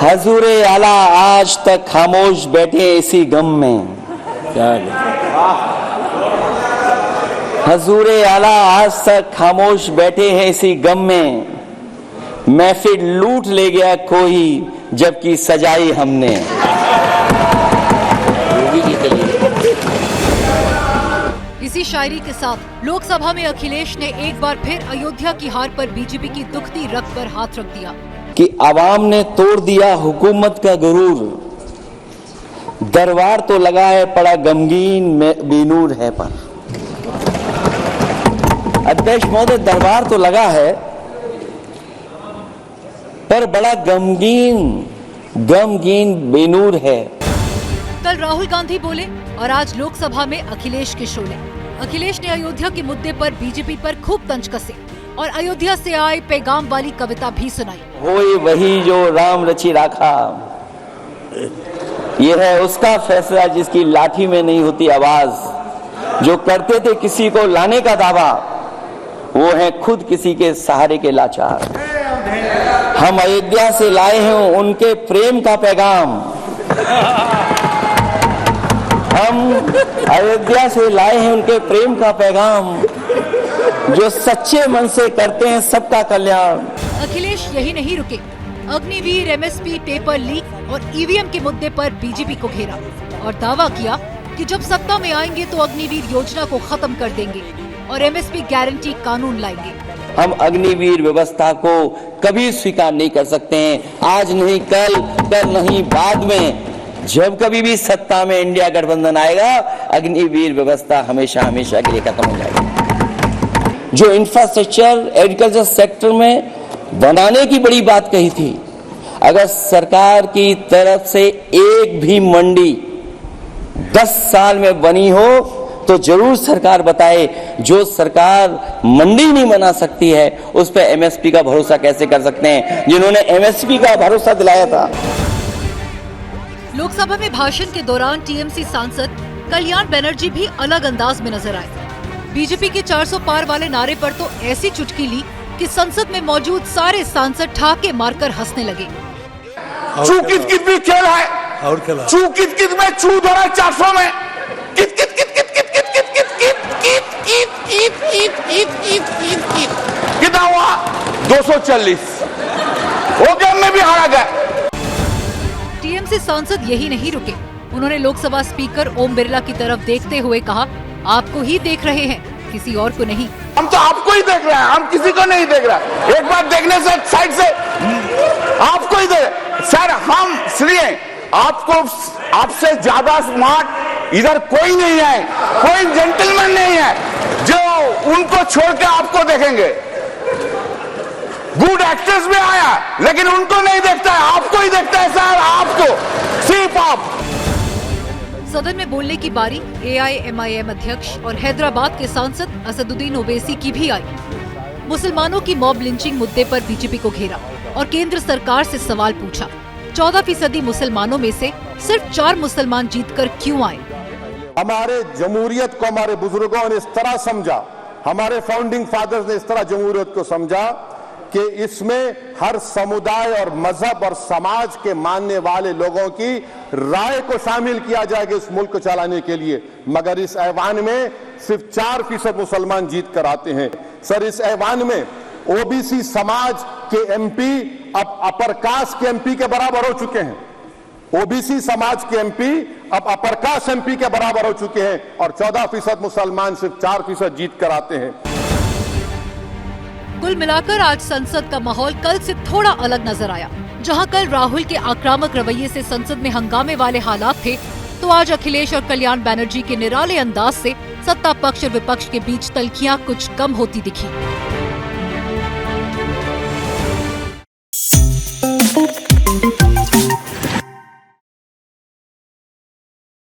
हजूरे आला आज तक खामोश बैठे इसी गम में। हजूरे आला आज तक खामोश बैठे हैं इसी गम में। महफिल लूट ले गया कोई जबकि सजाई हमने। इसी शायरी के साथ लोकसभा में अखिलेश ने एक बार फिर अयोध्या की हार पर बीजेपी की दुखती रग पर हाथ रख दिया कि आवाम ने तोड़ दिया हुकूमत का गुरूर। दरबार तो लगा है पड़ा गमगीन में बेनूर है पर। अध्यक्ष महोदय, दरबार तो लगा है पर बड़ा गमगीन बेनूर है। कल राहुल गांधी बोले और आज लोकसभा में अखिलेश के शोले। अखिलेश ने अयोध्या के मुद्दे पर बीजेपी पर खूब तंज कसे और अयोध्या से आए पैगाम वाली कविता भी सुनाई। होए वही जो राम रची राखा, यह है उसका फैसला जिसकी लाठी में नहीं होती आवाज। जो करते थे किसी को लाने का दावा, वो है खुद किसी के सहारे के लाचार। हम अयोध्या से लाए हैं उनके प्रेम का पैगाम। हम अयोध्या से लाए हैं उनके प्रेम का पैगाम, जो सच्चे मन से करते हैं सबका कल्याण। अखिलेश यही नहीं रुके, अग्निवीर, एमएसपी, पेपर लीक और ईवीएम के मुद्दे पर बीजेपी को घेरा और दावा किया कि जब सत्ता में आएंगे तो अग्निवीर योजना को खत्म कर देंगे और एमएसपी गारंटी कानून लाएंगे। हम अग्निवीर व्यवस्था को कभी स्वीकार नहीं कर सकते हैं। आज नहीं कल नहीं बाद में, जब कभी भी सत्ता में इंडिया गठबंधन आएगा, अग्निवीर व्यवस्था हमेशा हमेशा के लिए खत्म हो जाएगी। जो इंफ्रास्ट्रक्चर एग्रीकल्चर सेक्टर में बनाने की बड़ी बात कही थी, अगर सरकार की तरफ से एक भी मंडी 10 साल में बनी हो तो जरूर सरकार बताए। जो सरकार मंडी नहीं बना सकती है उस पर एमएसपी का भरोसा कैसे कर सकते हैं, जिन्होंने एमएसपी का भरोसा दिलाया था। लोकसभा में भाषण के दौरान टीएमसी सांसद कल्याण बनर्जी भी अलग अंदाज में नजर आए। बीजेपी के 400 पार वाले नारे पर तो ऐसी चुटकी ली कि संसद में मौजूद सारे सांसद ठहाके मारकर हंसने लगे। चू कित कित भी खेल है और खेला। चू कित कित में चू धरा 400 में कित कित कित कित कित कित कित कित कित कित कित कित कित कित कितना हुआ 240। वो गेम में भी हारा गया। टीएमसी सांसद यही नहीं रुके, उन्होंने लोकसभा स्पीकर ओम बिरला की तरफ देखते हुए कहा, आपको ही देख रहे हैं, किसी और को नहीं। हम तो आपको ही देख रहे हैं, हम किसी को नहीं देख रहे। एक बार देखने से साइड से आपको ही देख। सर हम इसलिए आपको, आपसे ज्यादा स्मार्ट इधर कोई नहीं है, कोई जेंटलमैन नहीं है जो उनको छोड़ के आपको देखेंगे। गुड एक्टर्स में आया लेकिन उनको नहीं देखता है, आपको ही देखता है सर, आपको, सिर्फ आप। सदन में बोलने की बारी एआईएमआईएम अध्यक्ष और हैदराबाद के सांसद असदुद्दीन ओवैसी की भी आई। मुसलमानों की मॉब लिंचिंग मुद्दे पर बीजेपी को घेरा और केंद्र सरकार से सवाल पूछा, 14% मुसलमानों में से सिर्फ 4 मुसलमान जीतकर क्यों आए? हमारे जमहूरियत को हमारे बुजुर्गों ने इस तरह समझा, हमारे फाउंडिंग फादर्स ने इस तरह जमहूरियत को समझा कि इसमें हर समुदाय और मजहब और समाज के मानने वाले लोगों की राय को शामिल किया जाएगा इस मुल्क को चलाने के लिए। मगर इस ऐवान में सिर्फ 4% मुसलमान जीत कर आते हैं। सर, इस ऐवान में ओबीसी समाज के एमपी अब अपर कास्ट के एमपी के बराबर हो चुके हैं। ओबीसी समाज के एमपी अब अपर कास्ट एमपी के बराबर हो चुके हैं और 14% मुसलमान सिर्फ 4% जीत कर आते हैं। कुल मिलाकर आज संसद का माहौल कल से थोड़ा अलग नजर आया। जहां कल राहुल के आक्रामक रवैये से संसद में हंगामे वाले हालात थे, तो आज अखिलेश और कल्याण बनर्जी के निराले अंदाज से सत्ता पक्ष और विपक्ष के बीच तल्खियां कुछ कम होती दिखी।